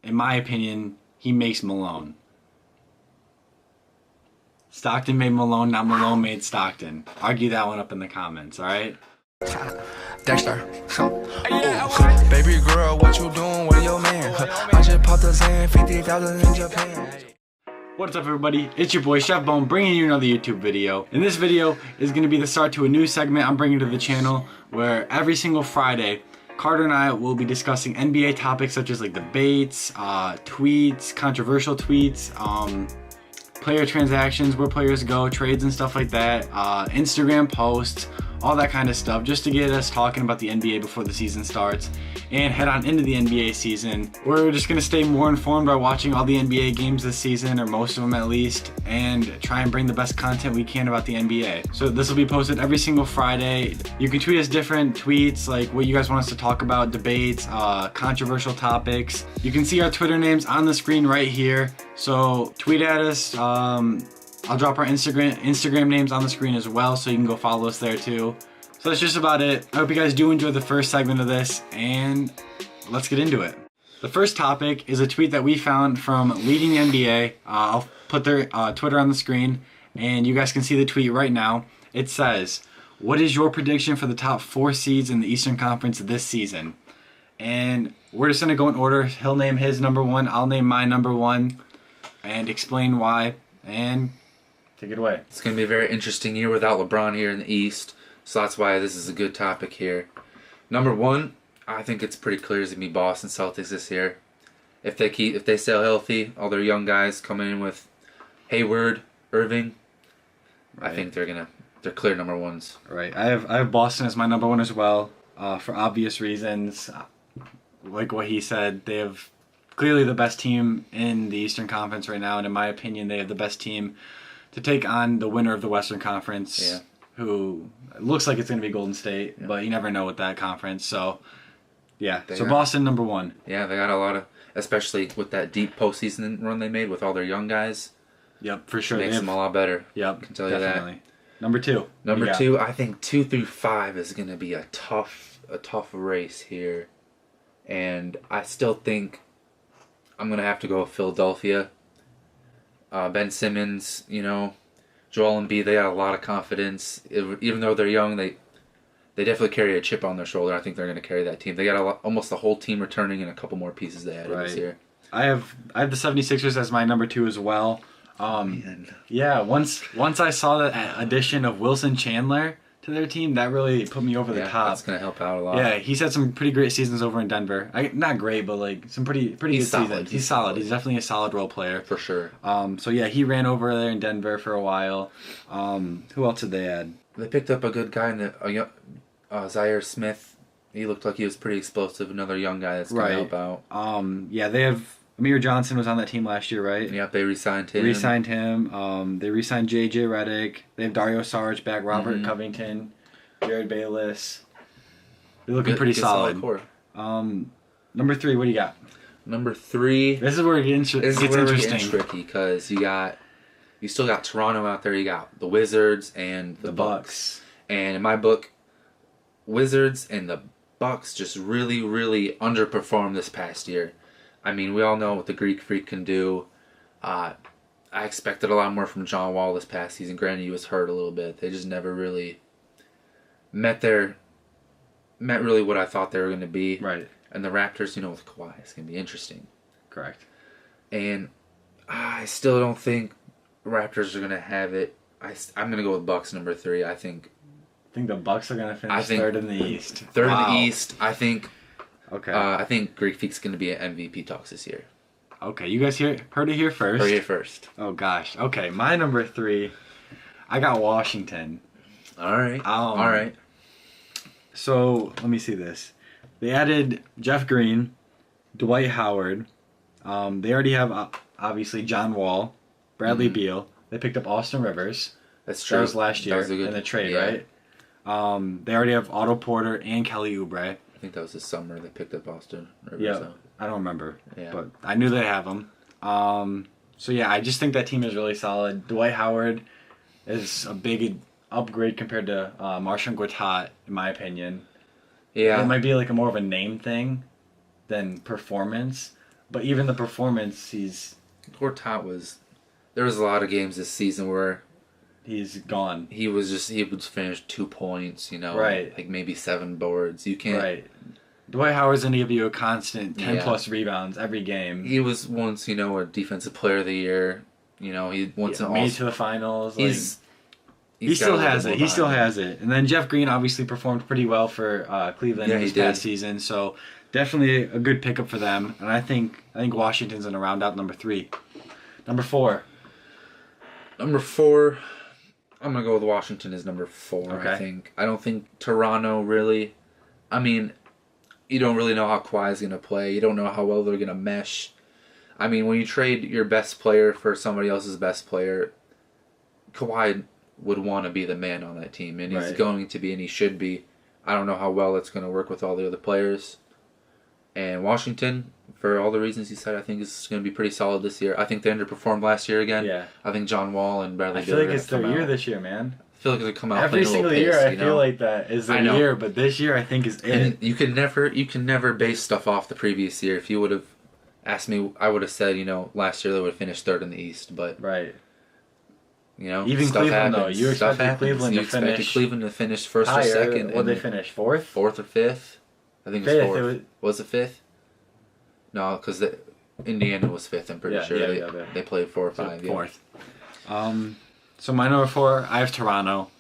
in my opinion, he makes Malone. Stockton made Malone, not Malone made Stockton. Argue that one up in the comments, alright? Dexter. Baby girl, what you doing with your man? I just popped a Zan, 50,000 in Japan. What's up, everybody? It's your boy Chef Bone bringing you another YouTube video. And this video is going to be the start to a new segment I'm bringing to the channel where every single Friday, Carter and I will be discussing NBA topics such as like debates, tweets, controversial tweets, player transactions, where players go, trades and stuff like that, Instagram posts, all that kind of stuff, just to get us talking about the NBA before the season starts and head on into the NBA season. We're just going to stay more informed by watching all the NBA games this season, or most of them at least, and try and bring the best content we can about the NBA. So this will be posted every single Friday. You can tweet us different tweets, like what you guys want us to talk about, debates, controversial topics. You can see our Twitter names on the screen right here, so tweet at us. I'll drop our Instagram names on the screen as well, so you can go follow us there too. So that's just about it. I hope you guys do enjoy the first segment of this, and let's get into it. The first topic is a tweet that we found from Leading NBA. I'll put their Twitter on the screen, and you guys can see the tweet right now. It says, "What is your prediction for the top 4 seeds in the Eastern Conference this season?" And we're just going to go in order. He'll name his number 1, I'll name my number 1, and explain why, and take it away. It's going to be a very interesting year without LeBron here in the East, so that's why this is a good topic here. Number 1, I think it's pretty clear it's going to be Boston Celtics this year. If they stay healthy, all their young guys coming in with Hayward, Irving, right. I think they're clear number 1s. Right. I have Boston as my number 1 as well, for obvious reasons. Like what he said, they have clearly the best team in the Eastern Conference right now, and in my opinion, they have the best team to take on the winner of the Western Conference, who looks like it's going to be Golden State, but you never know with that conference. So, yeah. Boston, number 1. Yeah, they got a lot of, especially with that deep postseason run they made with all their young guys. Yep, for sure. Makes them a lot better. Yep, I can tell definitely. you that. Number 2. Number 2, I think 2 through 5 is going to be a tough race here. And I still think I'm going to have to go with Philadelphia. Ben Simmons, Joel Embiid, they got a lot of confidence. Even though they're young, they definitely carry a chip on their shoulder. I think they're going to carry that team. They got almost the whole team returning and a couple more pieces they added this year. I have the 76ers as my number 2 as well. Yeah, once I saw the addition of Wilson Chandler to their team, that really put me over the top. That's going to help out a lot. Yeah, he's had some pretty great seasons over in Denver. Not great, but like some pretty good seasons. He's solid. He's definitely a solid role player. For sure. So yeah, he ran over there in Denver for a while. Who else did they add? They picked up a good guy in Zaire Smith. He looked like he was pretty explosive. Another young guy that's going to help out. Yeah, they have Amir Johnson was on that team last year, right? Yep, they re-signed him. They re-signed J.J. Redick. They have Dario Saric back, Robert Covington, Jared Bayless. They're looking pretty solid. Number 3, what do you got? Number 3. This is where it gets interesting. Tricky because you still got Toronto out there. You got the Wizards and the Bucks. And in my book, Wizards and the Bucks just really, really underperformed this past year. I mean, we all know what the Greek Freak can do. I expected a lot more from John Wall this past season. Granted, he was hurt a little bit. They just never really met really what I thought they were going to be. Right. And the Raptors, with Kawhi, it's going to be interesting. Correct. And I still don't think Raptors are going to have it. I'm going to go with Bucks number 3. I think the Bucks are going to finish third in the East. Third in the East. I think. Okay. I think Greek Freak's going to be at MVP talks this year. Okay, you guys heard it here first. Heard it first. Oh gosh. Okay, my number 3, I got Washington. All right. All right. So let me see this. They added Jeff Green, Dwight Howard. They already have obviously John Wall, Bradley Beal. They picked up Austin Rivers. That's true. That was last year in the trade, right? They already have Otto Porter and Kelly Oubre. I think that was this summer they picked up Austin Rivers. Yeah, I don't remember, but I knew they have them. So yeah, I just think that team is really solid. Dwight Howard is a big upgrade compared to Marcin Gortat, in my opinion. Yeah, it might be like more of a name thing than performance, But even the performance, Gortat there was a lot of games this season where he's gone. he would finish 2 points, Right. like maybe 7 boards. You can't. Right. Dwight Howard's going to give you a constant 10 Yeah. plus rebounds every game. He was once, a defensive player of the year. He once made to the finals. He still has it. He still has it. And then Jeff Green obviously performed pretty well for Cleveland this past season. So definitely a good pickup for them. And I think Washington's going to round out number 3. Number 4. Number 4, I'm going to go with Washington as number 4, Okay. I think. I don't think Toronto really... I mean, you don't really know how Kawhi's going to play. You don't know how well they're going to mesh. I mean, when you trade your best player for somebody else's best player, Kawhi would want to be the man on that team. And he's going to be, and he should be. I don't know how well it's going to work with all the other players. And Washington, for all the reasons you said, I think is going to be pretty solid this year. I think they underperformed last year again. Yeah. I think John Wall and Bradley I feel like it's their year this year, man. I feel like they come out Every playing a little single year, pace, I feel like that is their year, but this year I think is it. And you can never base stuff off the previous year. If you would have asked me, I would have said, last year they would have finished 3rd in the East, but right. Even stuff Cleveland happens. though, You expected Cleveland to finish Cleveland to finish 1st or 2nd. What they finish 4th? 4th or 5th? I think it was 4th. Was it 5th? No, because Indiana was 5th. I'm pretty sure they played 4 or 5. So 4th. So my number 4, I have Toronto.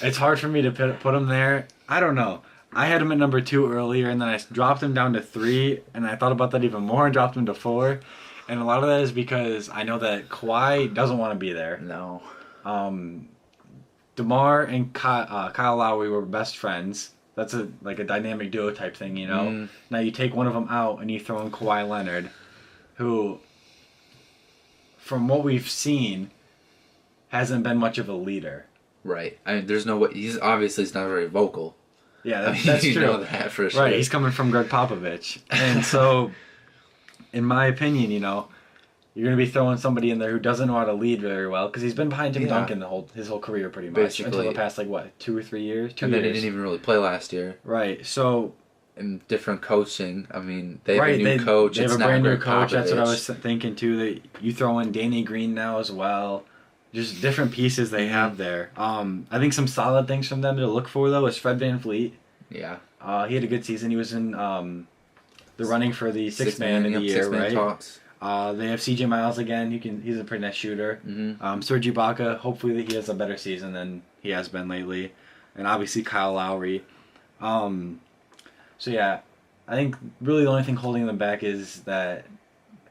It's hard for me to put them there. I don't know. I had them at number 2 earlier, and then I dropped them down to 3, and I thought about that even more and dropped them to 4. And a lot of that is because I know that Kawhi doesn't want to be there. No. DeMar and Kyle Lowry were best friends. That's a dynamic duo type thing, Now you take one of them out and you throw in Kawhi Leonard, who, from what we've seen, hasn't been much of a leader. Right. I mean, there's no way. He's not very vocal. Yeah, that's you true. You know that for sure. Right, he's coming from Greg Popovich. And so, in my opinion, you're going to be throwing somebody in there who doesn't know how to lead very well, because he's been behind Tim Duncan his whole career pretty much. Basically. Until the past, 2 or 3 years? 2 and years. Then he didn't even really play last year. Right, so... And different coaching. I mean, they have a new coach. They have a brand new coach. That's what I was thinking, too. That you throw in Danny Green now as well. Just different pieces they have there. I think some solid things from them to look for, though, is Fred VanVleet. Yeah. He had a good season. He was in the running for the sixth man of the year, right? Tops. They have CJ Miles again. He's a pretty nice shooter. Mm-hmm. Serge Ibaka, hopefully that he has a better season than he has been lately. And obviously Kyle Lowry. So yeah, I think really the only thing holding them back is that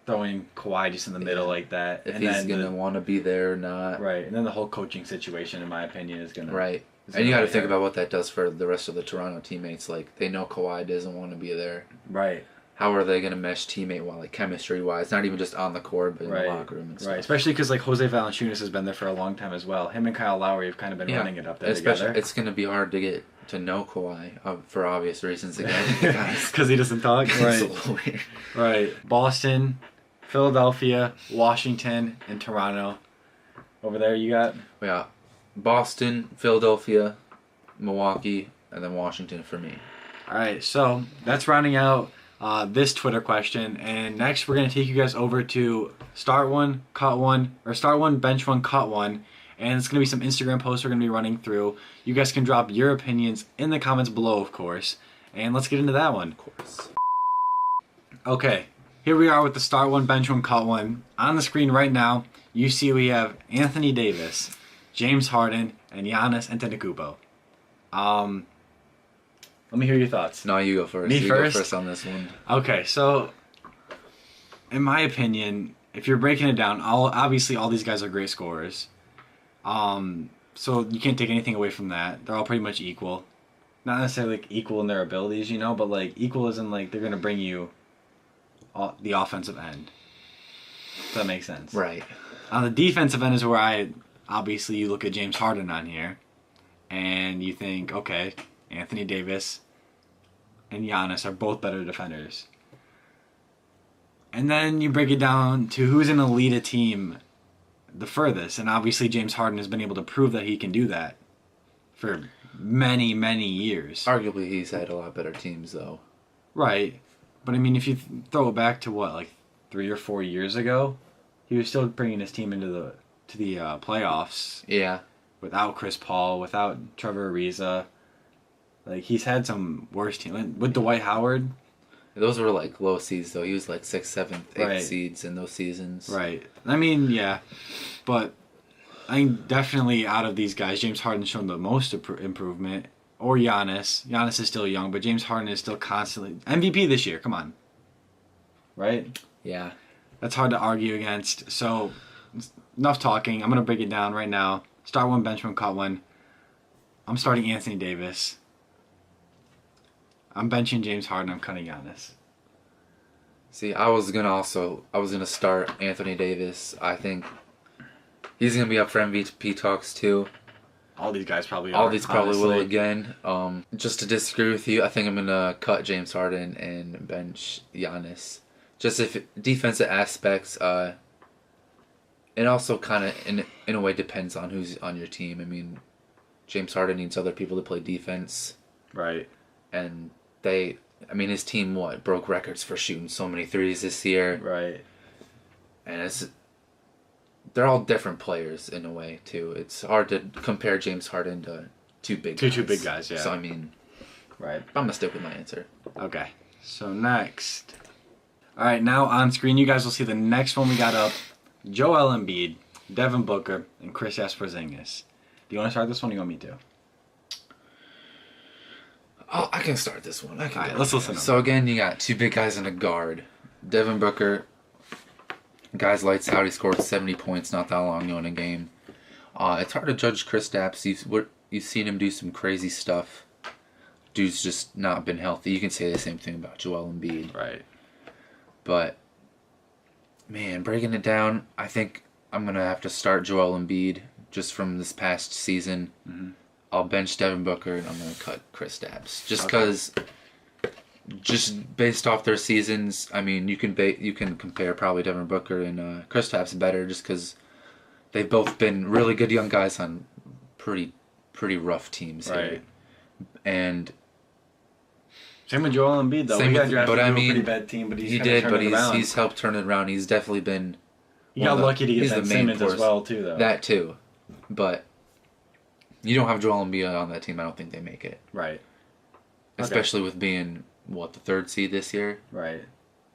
throwing Kawhi just in the middle like that. If he's going to want to be there or not. Right, and then the whole coaching situation, in my opinion, is going to... Right. And you got to think about what that does for the rest of the Toronto teammates. They know Kawhi doesn't want to be there. Right. How are they going to mesh teammate-wise, chemistry-wise? Not even just on the court, but in the locker room and stuff. Right, especially because Jose Valanciunas has been there for a long time as well. Him and Kyle Lowry have kind of been running it up there together. It's going to be hard to get to know Kawhi for obvious reasons again. Because he doesn't talk? Right. It's a little weird. Right. Boston, Philadelphia, Washington, and Toronto. Over there you got? Yeah. Boston, Philadelphia, Milwaukee, and then Washington for me. All right, so that's rounding out this Twitter question, and next we're going to take you guys over to start one, cut one, or start one, bench one, cut one, and it's going to be some Instagram posts we're going to be running through. You guys can drop your opinions in the comments below, of course, and let's get into that one. Of course. Okay, here we are with the start one, bench one, cut one. On the screen right now, you see we have Anthony Davis, James Harden, and Giannis Antetokounmpo. Let me hear your thoughts. No, you go first. Me first? Go first on this one. Okay, so in my opinion, if you're breaking it down, obviously all these guys are great scorers. So you can't take anything away from that. They're all pretty much equal. Not necessarily equal in their abilities, but equal as in they're going to bring you the offensive end. Does that make sense? Right. On the defensive end is where obviously you look at James Harden on here and you think, okay, Anthony Davis and Giannis are both better defenders. And then you break it down to who's going to lead a team the furthest. And obviously James Harden has been able to prove that he can do that for many, many years. Arguably he's had a lot better teams, though. Right. But I mean, if you throw it back to what, like 3 or 4 years ago, he was still bringing his team into the playoffs. Yeah. Without Chris Paul, without Trevor Ariza. Like, he's had some worse team. With Dwight Howard. Those were like low seeds, though. He was like 6th, 7th, 8th Right. seeds in those seasons. Right. I mean, yeah. But I think definitely out of these guys, James Harden's shown the most improvement. Or Giannis. Giannis is still young, but James Harden is still constantly... MVP this year, come on. Right? Yeah. That's hard to argue against. So, enough talking. I'm going to break it down right now. Start one, bench one, cut one. I'm starting Anthony Davis. I'm benching James Harden. I'm cutting Giannis. See, I was gonna start Anthony Davis. I think he's gonna be up for MVP talks too. All these guys probably are. All these probably will honestly. again. Just to disagree with you, I think I'm gonna cut James Harden and bench Giannis. Just if defensive aspects, it also kind of in a way depends on who's on your team. I mean, James Harden needs other people to play defense, Right. and his team broke records for shooting so many threes this year, Right. and they're all different players in a way too. It's hard to compare James Harden to two big guys. Yeah. So I mean, Right. I'm gonna stick with my answer. Okay. So next. All right, now on screen, you guys will see the next one we got up. Joel Embiid, Devin Booker, and Kristaps Porzingis. Do you want to start this one or you want me to? Oh, I can start this one. All right, let's listen. So again, you got two big guys and a guard. Devin Booker, guy's lights out. He scored 70 points not that long ago in a game. It's hard to judge Kristaps. You've seen him do some crazy stuff. Dude's just not been healthy. You can say the same thing about Joel Embiid. Right. But, man, breaking it down, I think I'm going to have to start Joel Embiid just from this past season. Mm-hmm. I'll bench Devin Booker, and I'm going to cut Kristaps. Just because, just based off their seasons, I mean, you can compare probably Devin Booker and Kristaps better just because they've both been really good young guys on pretty rough teams here. Right. And Same with Joel Embiid, though. Same He got with- drafted but I to a mean, pretty bad team, but he did, but he's helped turn it around. He's definitely been. He got lucky to get he's Ben the main Simmons as force. well, too, though. That too, but you don't have Joel Embiid on that team. I don't think they make it, Right. especially with being the 3rd seed this year. Right.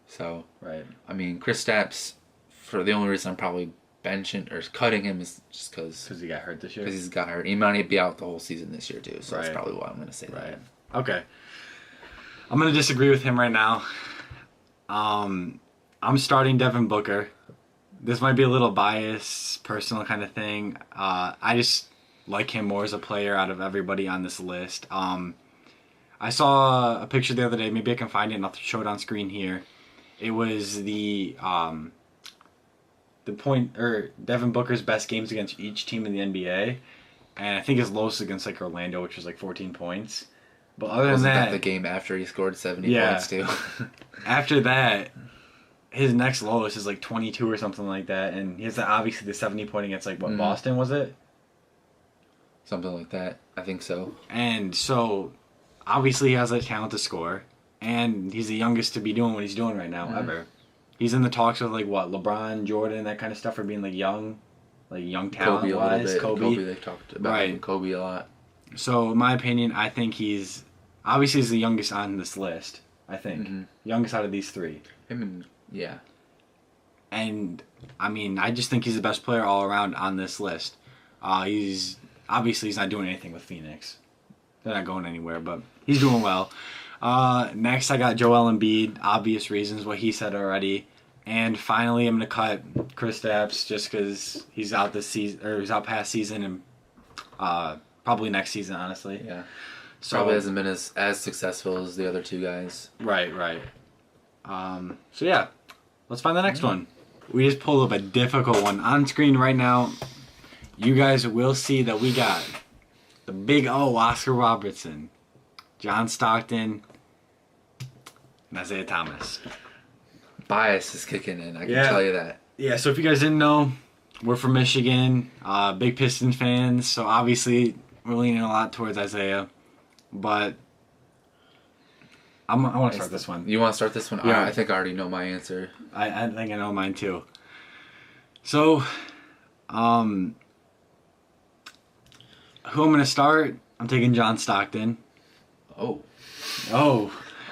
So Right. I mean, Kristaps, for the only reason I'm probably benching or cutting him is just because Because he got hurt this year. he's got hurt. He might be out the whole season this year too. So Right. that's probably why I'm going to say Right. that. Okay. I'm going to disagree with him right now. I'm starting Devin Booker. This might be a little biased, personal kind of thing. I just like him more as a player out of everybody on this list. I saw a picture the other day. Maybe I can find it and I'll show it on screen here. It was the Devin Booker's best games against each team in the NBA, and I think his lowest against like Orlando, which was like 14 points. But other Wasn't than that that, the game after he scored 70 Yeah. points too? after that, his next lowest is like 22 or something like that, and he has obviously the 70 point against like what Boston was it? Something like that. I think so. And so obviously he has that talent to score, and he's the youngest to be doing what he's doing right now ever. He's in the talks with like what LeBron, Jordan, that kind of stuff for being like young talent Kobe a little wise. bit. Kobe. They've talked about Right. him, Kobe a lot. So in my opinion, I think he's the youngest on this list. I think youngest out of these three. Him and yeah. And I mean, I just think he's the best player all around on this list. He's not doing anything with Phoenix. They're not going anywhere, but he's doing well. Next, I got Joel Embiid. Obvious reasons, what he said already. And finally, I'm gonna cut Kristaps just because he's out this season, or he's out past season, and probably next season, honestly. Yeah. So, Probably hasn't been as successful as the other two guys. Right. So yeah, let's find the next one. We just pulled up a difficult one on screen right now. You guys will see that we got the big O, Oscar Robertson, John Stockton, and Isaiah Thomas. Bias is kicking in, I can Yeah. tell you that. Yeah, so if you guys didn't know, we're from Michigan, big Pistons fans, so obviously we're leaning a lot towards Isaiah. But I want to start this one. You want to start this one? Yeah. I think I already know my answer. I think I know mine too. So, who I'm gonna start? I'm taking John Stockton. Oh.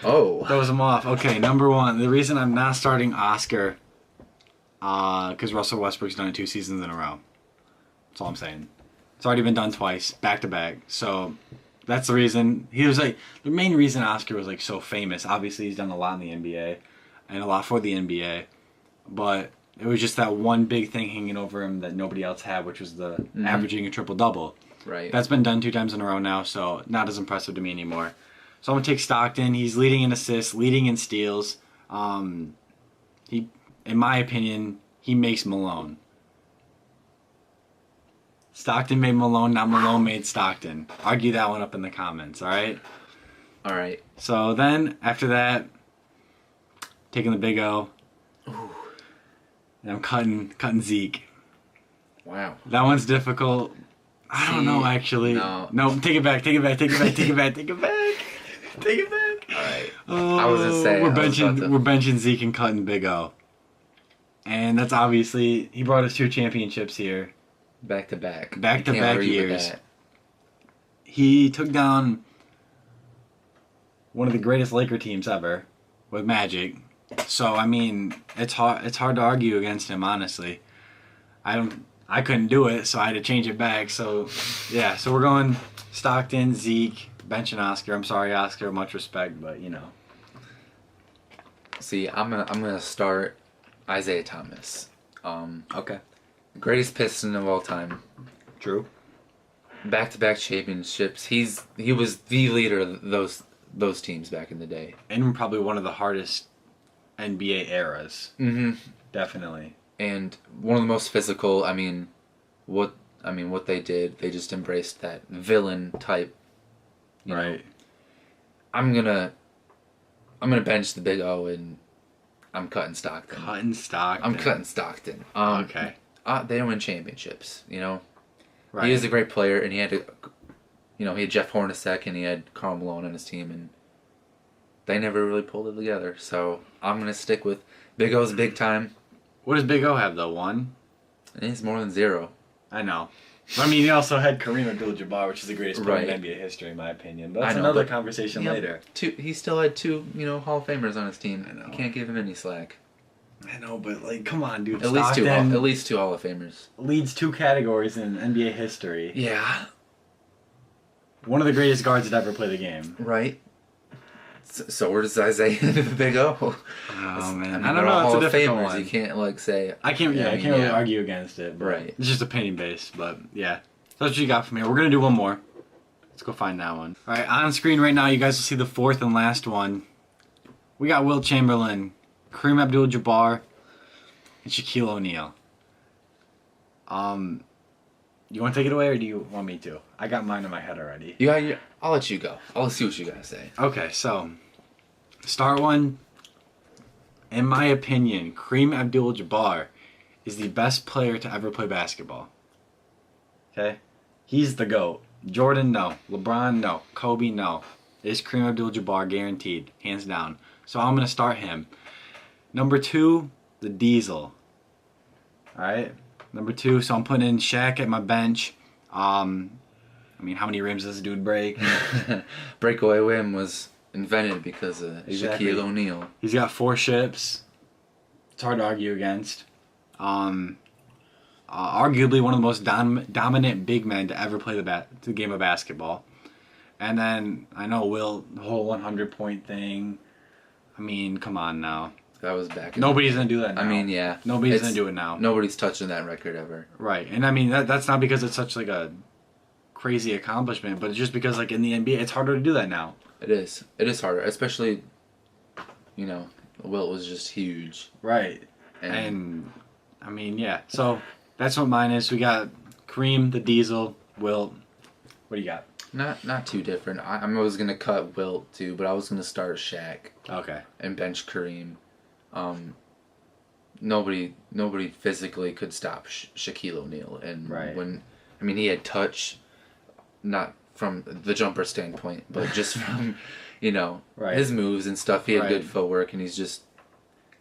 Throws him off. Okay, number one. The reason I'm not starting Oscar, because Russell Westbrook's done it 2 seasons in a row. That's all I'm saying. It's already been done twice, back to back. So that's the reason. He was like the main reason Oscar was like so famous. Obviously, he's done a lot in the NBA and a lot for the NBA, but it was just that one big thing hanging over him that nobody else had, which was the averaging a triple-double. Right. That's been done 2 times in a row now, so not as impressive to me anymore. So I'm gonna take Stockton. He's leading in assists, leading in steals. He, in my opinion, he makes Malone. Stockton made Malone, not Malone made Stockton. Argue that one up in the comments, all right? All right. So then, after that, taking the big O. Ooh. And I'm cutting Zeke. Wow. That one's difficult. I don't know, actually. No, take it back. Take it back. Take it back. All right. I was gonna say we're benching Zeke and cutting Big O. And that's obviously he brought us 2 championships here. Back to back. Back to Can't back argue with years. that. He took down one of the greatest Laker teams ever with Magic. So I mean, it's hard to argue against him, honestly. I couldn't do it, so I had to change it back. So yeah, so we're going Stockton, Zeke, benching Oscar. I'm sorry, Oscar, much respect, but you know. See, I'm gonna start Isaiah Thomas. Okay. Greatest Piston of all time. True. Back-to-back championships. He was the leader of those teams back in the day. And probably one of the hardest NBA eras. Mm-hmm. Definitely. And one of the most physical. What they did, they just embraced that villain type. You know. I'm gonna bench the Big O and I'm cutting Stockton. I'm cutting Stockton. Okay. They don't win championships, you know. Right. He is a great player, and he had Jeff Hornacek and he had Karl Malone on his team, and they never really pulled it together. So I'm gonna stick with Big O's big time. What does Big O have though? 1? It's more than 0. I know. I mean, he also had Kareem Abdul-Jabbar, which is the greatest player Right. in NBA history, in my opinion. But I that's know, another but conversation Yeah, later. He still had 2, Hall of Famers on his team. I know. You can't give him any slack. I know, but like, come on, dude. At least Stockton two Hall of Famers. leads 2 categories in NBA history. Yeah. One of the greatest guards to ever play the game. Right. So where does Isaiah and the Big O? Oh man, I they're don't all know. It's Hall a of difficult Famers. one. You can't say. I can't really argue against it. But Right. It's just opinion based, but yeah. So that's what you got from here. We're gonna do one more. Let's go find that one. All right, on screen right now, you guys will see the 4th and last one. We got Wilt Chamberlain, Kareem Abdul-Jabbar, and Shaquille O'Neal. You want to take it away, or do you want me to? I got mine in my head already. Yeah, I'll let you go. I'll see what you gotta say. Okay, so start one. In my opinion, Kareem Abdul-Jabbar is the best player to ever play basketball. Okay? He's the GOAT. Jordan, no. LeBron, no. Kobe, no. It's Kareem Abdul-Jabbar, guaranteed. Hands down. So I'm going to start him. Number 2, the Diesel. Alright? Number 2, so I'm putting in Shaq at my bench. How many rims does this dude break? Breakaway whim was invented because of Shaquille O'Neal. He's got 4 ships. It's hard to argue against. Arguably one of the most dominant big men to ever play the game of basketball. And then I know Will, the whole 100-point thing. I mean, come on now. That was back. Nobody's gonna do that now. Yeah. Nobody's gonna do it now. Nobody's touching that record ever. Right, and that's not because it's such like a crazy accomplishment, but it's just because like in the NBA, it's harder to do that now. It is. It is harder, especially. Wilt was just huge. Right, and yeah. So that's what mine is. We got Kareem, the Diesel, Wilt. What do you got? Not too different. I was gonna cut Wilt too, but I was gonna start Shaq. Okay. And bench Kareem. Nobody physically could stop Shaquille O'Neal, and when he had touch, not from the jumper standpoint, but just from you know, Right. his moves and stuff. He had Right. good footwork, and he's just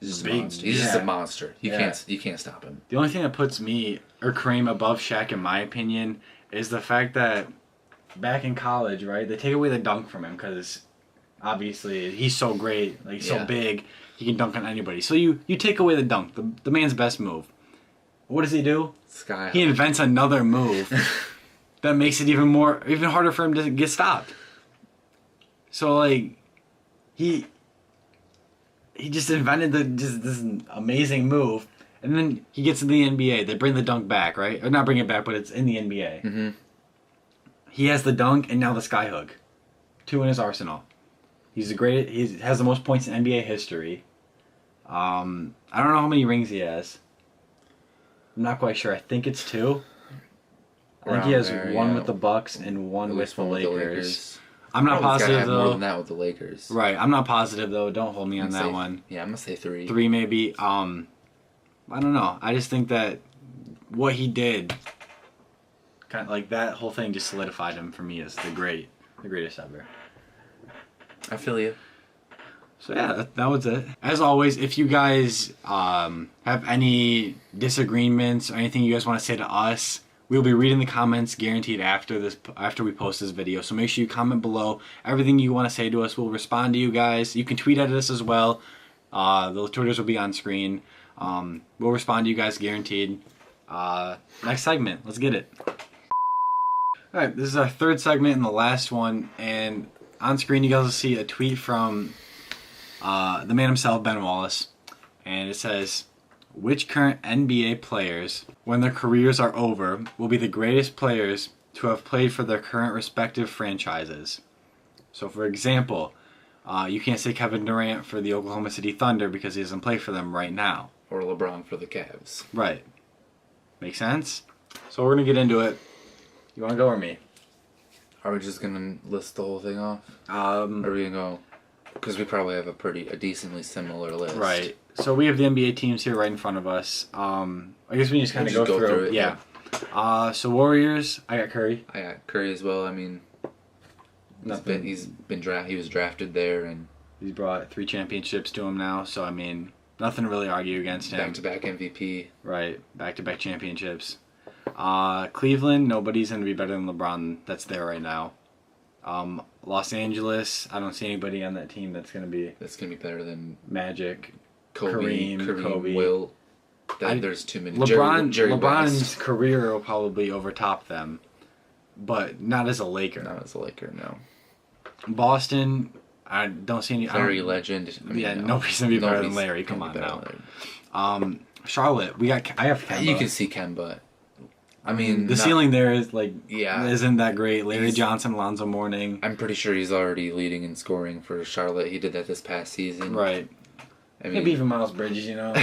a Big, monster. He's just yeah. a monster. You can't stop him. The only thing that puts me or Kareem above Shaq, in my opinion, is the fact that back in college, right, they take away the dunk from him because obviously he's so great, like so big, he can dunk on anybody. So you take away the dunk, the man's best move. What does he do? Sky. He invents another move that makes it even harder for him to get stopped. So like, he just invented this amazing move, and then he gets in the NBA. They bring the dunk back, right? Or not bring it back, but it's in the NBA. Mm-hmm. He has the dunk and now the sky hook, 2 in his arsenal. He's the greatest. He has the most points in NBA history. I don't know how many rings he has. I'm not quite sure. I think it's 2. I think he has one with the Bucks and one with the Lakers. I'm not positive though. More than that with the Lakers. Right. I'm not positive though. Don't hold me on that one. Yeah, I'm gonna say 3. 3 maybe. I don't know. I just think that what he did, kind of like that whole thing, just solidified him for me as the greatest ever. I feel you. So yeah, that was it. As always, if you guys have any disagreements or anything you guys want to say to us, we'll be reading the comments guaranteed after we post this video. So make sure you comment below everything you want to say to us. We'll respond to you guys. You can tweet at us as well. The Twitters will be on screen. We'll respond to you guys guaranteed. Next segment. Let's get it. Alright, this is our 3rd segment and the last one. And on screen you guys will see a tweet from the man himself, Ben Wallace. And it says, which current NBA players, when their careers are over, will be the greatest players to have played for their current respective franchises? So for example, you can't say Kevin Durant for the Oklahoma City Thunder because he doesn't play for them right now. Or LeBron for the Cavs. Right. Make sense? So we're going to get into it. You want to go or me? Are we just gonna list the whole thing off? Or are we gonna go? Because we probably have a decently similar list. Right. So we have the NBA teams here right in front of us. I guess we just kind of go through it. Yeah. So Warriors, I got Curry. I got Curry as well. I mean, he was drafted there, and he's brought 3 championships to him now. So I mean, nothing to really argue against him. Back-to-back MVP. Right. Back-to-back championships. Cleveland, nobody's going to be better than LeBron that's there right now. Los Angeles, I don't see anybody on that team that's going to be better than Magic, Kobe, Kobe. Will. There's too many. LeBron's West. career will probably overtop them, but not as a Laker. Not as a Laker, no. Boston, I don't see any. Larry legend. I mean, nobody's going to be better than Larry. Come on now. Charlotte, I have Kemba. You can see Kemba. I mean, the ceiling there is isn't that great. Larry Johnson, Alonzo Mourning. I'm pretty sure he's already leading in scoring for Charlotte. He did that this past season. Right. I mean, maybe even Miles Bridges, you know.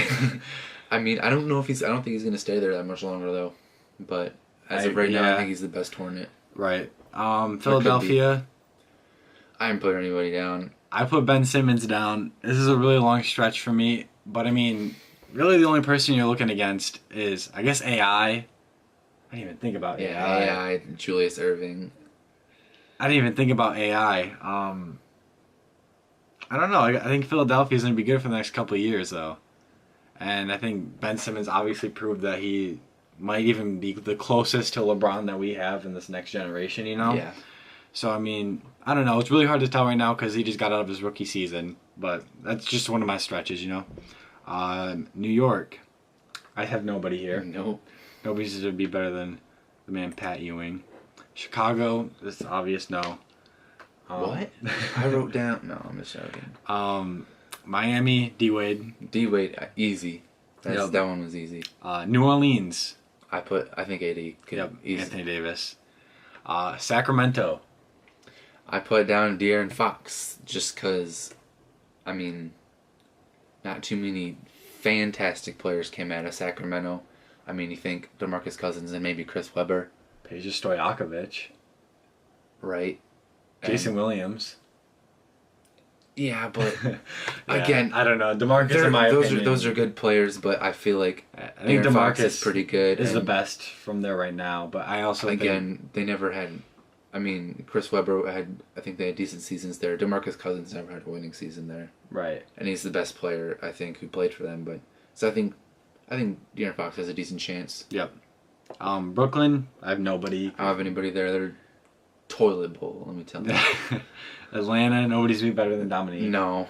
I mean, I don't think he's going to stay there that much longer though. But as of right now, I think he's the best Hornet. Right. Philadelphia. I haven't put anybody down. I put Ben Simmons down. This is a really long stretch for me, but I mean, really the only person you're looking against is, I guess, AI. I didn't even think about AI. AI, Julius Erving. I didn't even think about AI. I don't know. I think Philadelphia's going to be good for the next couple of years, though. And I think Ben Simmons obviously proved that he might even be the closest to LeBron that we have in this next generation, you know? Yeah. So, I mean, I don't know. It's really hard to tell right now because he just got out of his rookie season. But that's just one of my stretches, you know? New York. I have nobody here. Nope. Nobody's going to be better than the man Pat Ewing. Chicago, this is obvious no. What? I wrote down... No, I'm just joking. Miami, D-Wade. D-Wade, easy. That one was easy. New Orleans. I think AD could easy. Anthony Davis. Sacramento. I put down De'Aaron Fox just because, I mean, not too many fantastic players came out of Sacramento. I mean, you think DeMarcus Cousins and maybe Chris Webber. Peja Stojakovic. Right. Jason Williams. Yeah, but again, I don't know. DeMarcus, in my opinion, those are good players, but I feel like I think DeMarcus DeMarcus is pretty good. Is the best from there right now, but I also they never had I mean, Chris Webber I think they had decent seasons there. DeMarcus Cousins never had a winning season there. Right. And he's the best player, I think, who played for them. But so I think De'Aaron Fox has a decent chance. Yep. Brooklyn, I have nobody. I don't have anybody there. They're toilet bowl, let me tell you. Atlanta, nobody's be better than Dominique. No.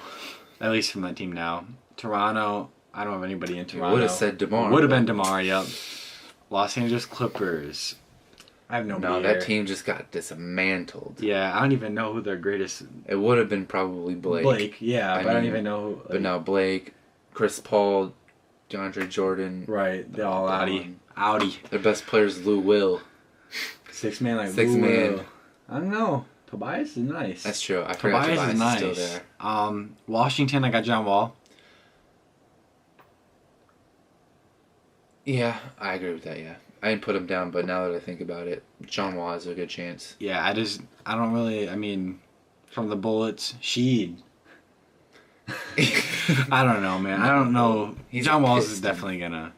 At least from that team now. Toronto, I don't have anybody in Toronto. Would have said DeMar. Would have been DeMar, yep. Los Angeles Clippers. I have nobody. No, there. that team just got dismantled. Yeah, I don't even know who their greatest. It would have been probably Blake. Blake, yeah, but I don't even know who. Like, but now Blake, Chris Paul, DeAndre Jordan. Right, they're all outie. Their best player is Lou Will. Six man. I don't know. Tobias is nice. That's true. I forgot Tobias is nice. Still there. Washington, I got John Wall. Yeah, I agree with that, yeah. I didn't put him down, but now that I think about it, John Wall has a good chance. Yeah, I don't really, from the Bullets, Sheed. I don't know, man. I don't know. John Walls is definitely gonna.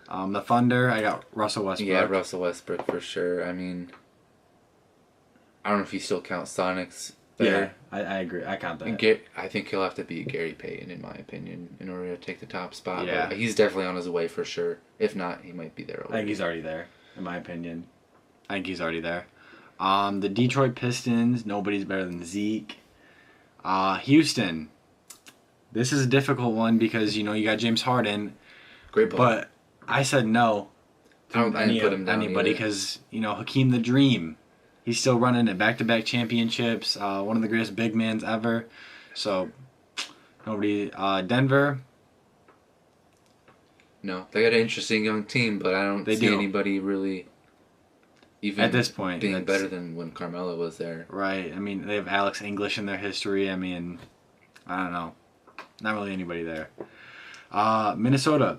The Thunder, I got Russell Westbrook. Yeah, Russell Westbrook for sure. I mean, I don't know if you still count Sonics there. Yeah, I agree. I count that. I think he'll have to beat Gary Payton, in my opinion, in order to take the top spot. Yeah. But he's definitely on his way for sure. If not, he might be there already. I think he's already there, in my opinion. The Detroit Pistons, nobody's better than Zeke. Houston, this is a difficult one because, you got James Harden. Great ball. But I said no to I didn't put him down anybody because, Hakeem the Dream. He's still running at back-to-back championships. One of the greatest big mans ever. So, nobody. Denver. No, they got an interesting young team, but I don't see anybody really even at this point being better than when Carmelo was there. Right. They have Alex English in their history. I don't know. Not really anybody there. Minnesota.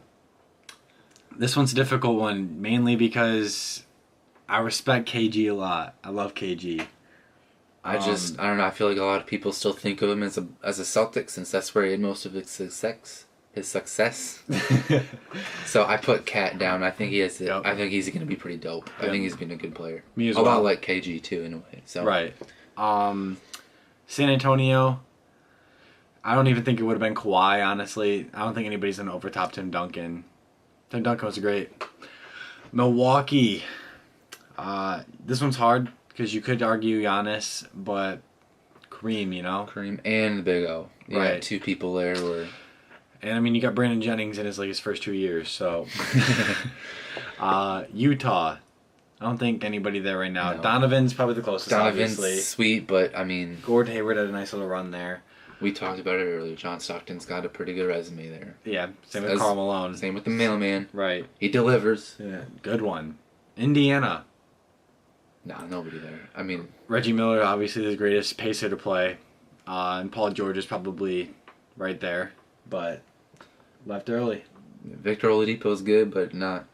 This one's a difficult one, mainly because I respect KG a lot. I love KG. I don't know. I feel like a lot of people still think of him as a Celtic since that's where he had most of his success. So I put Cat down. I think he has. Yep. I think he's going to be pretty dope. Yep. I think he's been a good player. Me as well. A well. lot like KG too, in a way. So right. San Antonio. I don't even think it would have been Kawhi. Honestly, I don't think anybody's going to overtop Tim Duncan. Tim Duncan was great. Milwaukee. This one's hard because you could argue Giannis, but Kareem, Kareem and the Big O. Yeah, right. Two people there were. And you got Brandon Jennings in his first 2 years, so. Utah. I don't think anybody there right now. No. Donovan's probably the closest. Donovan's obviously. Sweet, but Gordon Hayward had a nice little run there. We talked about it earlier. John Stockton's got a pretty good resume there. Yeah, same with Karl Malone. Same with the mailman. Right. He delivers. Yeah, good one. Indiana. Nah, nobody there. Reggie Miller, obviously the greatest pacer to play. And Paul George is probably right there, but left early. Victor Oladipo's good, but not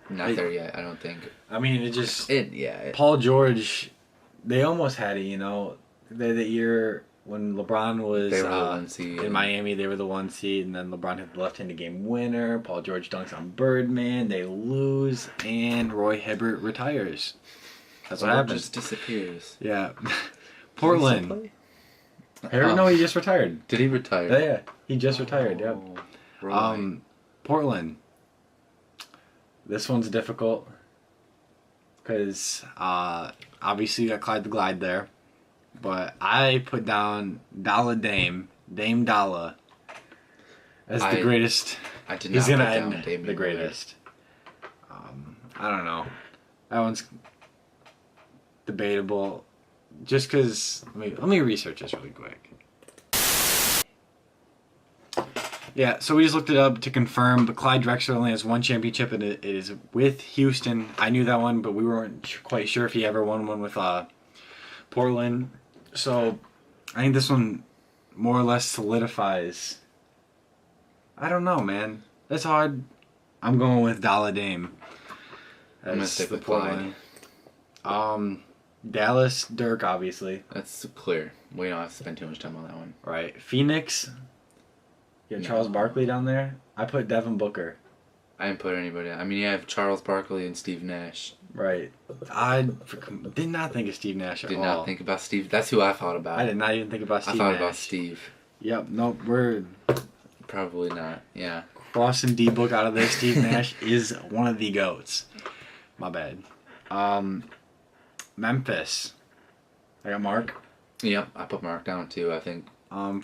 there yet, I don't think. Paul George, they almost had it, that year when LeBron was they were the 1 seed. In Miami, they were the 1 seed, and then LeBron hit the left-handed game winner. Paul George dunks on Birdman. They lose, and Roy Hibbert retires. That's what happens. Just disappears. Yeah. Portland. No, he just retired. Did he retire? Yeah, he just retired. Yep. Right. Portland. This one's difficult because obviously you got Clyde the Glide there, but I put down Dame Dalla as the greatest. I did not. He's gonna put down end Dame the greatest. I don't know. That one's debatable. Just because, let me research this really quick. Yeah, so we just looked it up to confirm, but Clyde Drexler only has one championship, and it is with Houston. I knew that one, but we weren't quite sure if he ever won one with Portland. So I think this one more or less solidifies. I don't know, man. That's hard. I'm going with Dame. I'm going to stick with Clyde. Dallas, Dirk, obviously. That's clear. We don't have to spend too much time on that one. Right. Phoenix. You have Charles Barkley down there. I put Devin Booker. I didn't put anybody down. You have Charles Barkley and Steve Nash. Right. I did not think of Steve Nash at all. Did not think about Steve. That's who I thought about. I did not even think about Steve I thought Nash. about Steve. Yep. Nope. We're Probably not. Yeah. crossing D-Book out of there. Steve Nash is one of the GOATs. My bad. Memphis. I got Mark. Yep. I put Mark down too. I think.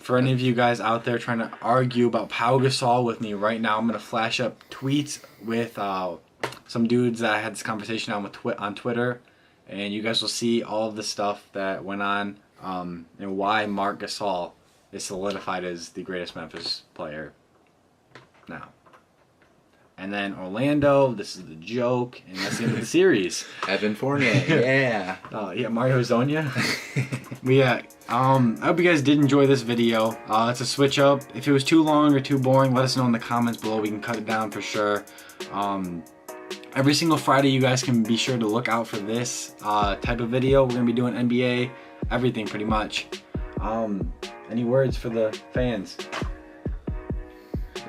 For any of you guys out there trying to argue about Pau Gasol with me right now, I'm going to flash up tweets with some dudes that I had this conversation on on Twitter, and you guys will see all of the stuff that went on and why Mark Gasol is solidified as the greatest Memphis player now. And then Orlando, this is the joke, and that's the end of the series. Evan Fournier. Yeah. Yeah, Mario Zonia. But yeah, I hope you guys did enjoy this video. It's a switch up. If it was too long or too boring, let us know in the comments below. We can cut it down for sure. Every single Friday, you guys can be sure to look out for this type of video. We're going to be doing NBA, everything pretty much. Any words for the fans?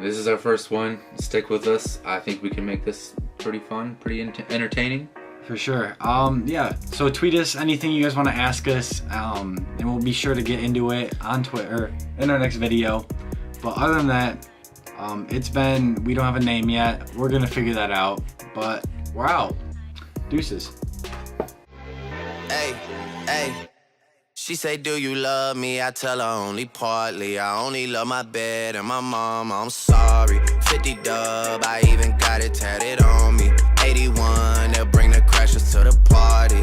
This is our first one. Stick with us. I think we can make this pretty fun, pretty entertaining. For sure. Yeah, so tweet us anything you guys want to ask us, and we'll be sure to get into it on Twitter in our next video. But other than that, we don't have a name yet. We're going to figure that out, but we're out. Deuces. Hey, hey. She say, do you love me? I tell her only partly. I only love my bed and my mom. I'm sorry. 50 dub, I even got it tatted on me. 81, they'll bring the crashers to the party.